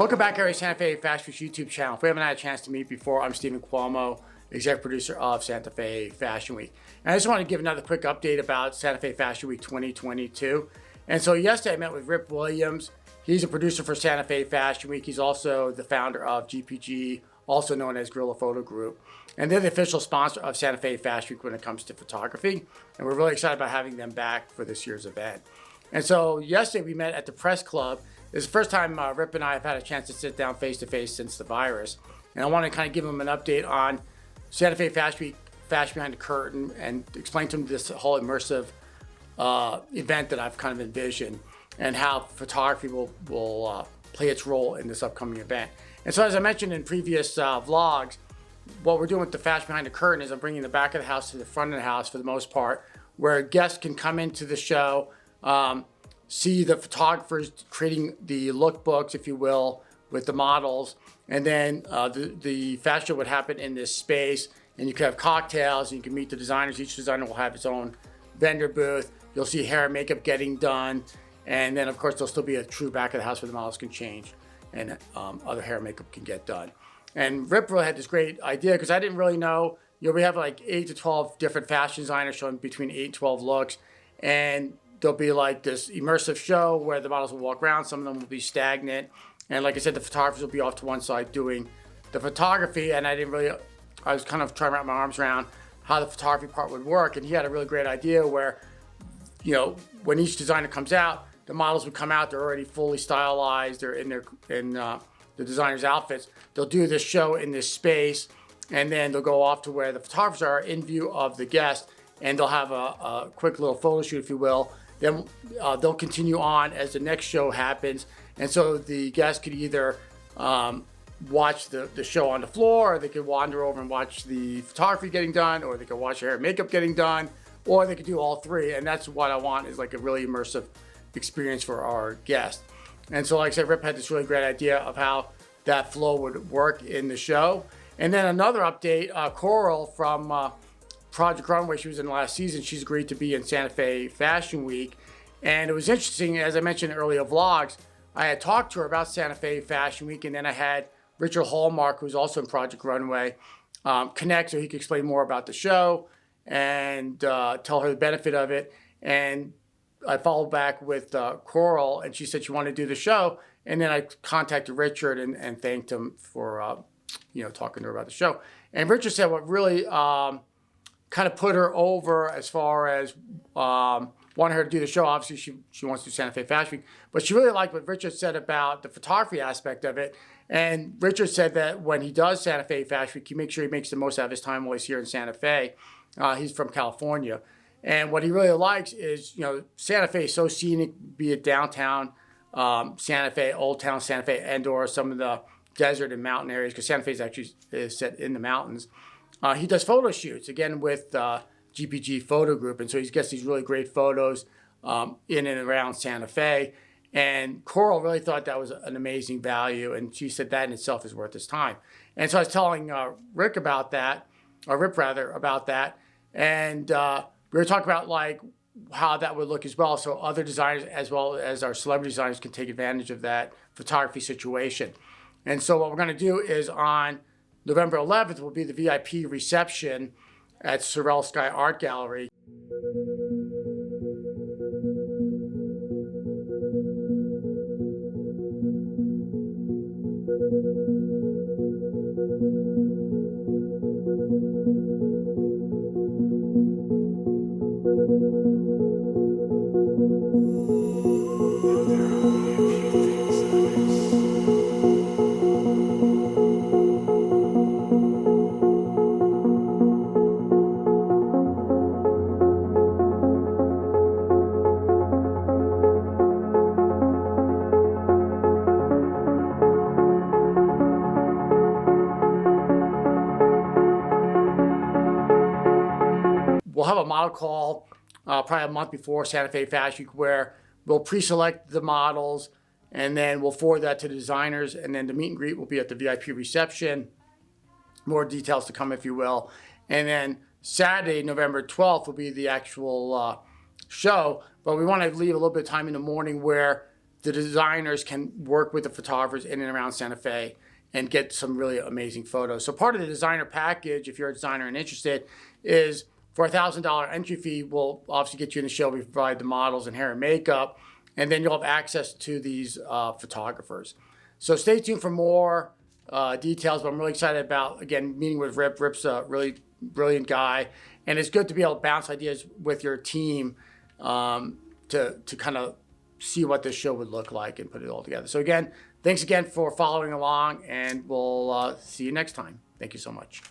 Welcome back, everybody, to Santa Fe Fashion Week YouTube channel. If we haven't had a chance to meet before, I'm Stephen Cuomo, Executive Producer of Santa Fe Fashion Week. And I just want to give another quick update about Santa Fe Fashion Week 2022. And so yesterday I met with Rip Williams. He's a producer for Santa Fe Fashion Week. He's also the founder of GPG, also known as Guerrilla Photogroup. And they're the official sponsor of Santa Fe Fashion Week when it comes to photography. And we're really excited about having them back for this year's event. And so yesterday we met at the press club. It's the first time Rip and I have had a chance to sit down face to face since the virus. And I want to kind of give him an update on Santa Fe Fashion Week, Fashion Behind the Curtain, and explain to him this whole immersive event that I've kind of envisioned and how photography will play its role in this upcoming event. And so as I mentioned in previous vlogs, what we're doing with the Fashion Behind the Curtain is I'm bringing the back of the house to the front of the house for the most part, where guests can come into the show, see the photographers creating the lookbooks, if you will, with the models. And then the fashion show would happen in this space, and you can have cocktails, and you can meet the designers. Each designer will have its own vendor booth. You'll see hair and makeup getting done. And then, of course, there'll still be a true back of the house where the models can change and other hair and makeup can get done. And Rip really had this great idea because I didn't really know, we have like 8 to 12 different fashion designers showing between 8 and 12 looks. And there'll be like this immersive show where the models will walk around. Some of them will be stagnant. And like I said, the photographers will be off to one side doing the photography. And I was kind of trying to wrap my arms around how the photography part would work. And he had a really great idea where, when each designer comes out, the models would come out, they're already fully stylized, they're in the designer's outfits. They'll do this show in this space, and then they'll go off to where the photographers are in view of the guest, and they'll have a quick little photo shoot, if you will. Then they'll continue on as the next show happens. And so the guests could either watch the show on the floor, or they could wander over and watch the photography getting done, or they could watch hair and makeup getting done, or they could do all three. And that's what I want, is like a really immersive experience for our guests. And so, like I said, Rip had this really great idea of how that flow would work in the show. And then another update, Coral from Project Runway, she was in the last season. She's agreed to be in Santa Fe Fashion Week. And it was interesting, as I mentioned in earlier vlogs, I had talked to her about Santa Fe Fashion Week, and then I had Richard Hallmark, who's also in Project Runway, connect so he could explain more about the show and tell her the benefit of it. And I followed back with Coral, and she said she wanted to do the show. And then I contacted Richard and thanked him for talking to her about the show. And Richard said what really kind of put her over as far as wanted her to do the show. Obviously, she wants to do Santa Fe Fashion Week, but she really liked what Richard said about the photography aspect of it. And Richard said that when he does Santa Fe Fashion Week, he makes sure he makes the most out of his time while he's here in Santa Fe. He's from California. And what he really likes is, Santa Fe is so scenic, be it downtown Santa Fe, Old Town Santa Fe, and/or some of the desert and mountain areas, because Santa Fe is set in the mountains. He does photo shoots, again, with GPG Photogroup. And so he gets these really great photos in and around Santa Fe. And Coral really thought that was an amazing value. And she said that in itself is worth his time. And so I was telling Rip about that. And we were talking about like how that would look as well. So other designers, as well as our celebrity designers, can take advantage of that photography situation. And so what we're going to do is on November 11th will be the VIP reception at Sorrel Sky Art Gallery. We'll have a model call probably a month before Santa Fe Fashion Week where we'll pre-select the models, and then we'll forward that to the designers, and then the meet and greet will be at the VIP reception. More details to come, if you will. And then Saturday, November 12th, will be the actual show, but we want to leave a little bit of time in the morning where the designers can work with the photographers in and around Santa Fe and get some really amazing photos. So part of the designer package, if you're a designer and interested, is for $1,000 entry fee, we'll obviously get you in the show. We provide the models and hair and makeup, and then you'll have access to these photographers. So stay tuned for more details, but I'm really excited about, again, meeting with Rip. Rip's a really brilliant guy, and it's good to be able to bounce ideas with your team to kind of see what this show would look like and put it all together. So again, thanks again for following along, and we'll see you next time. Thank you so much.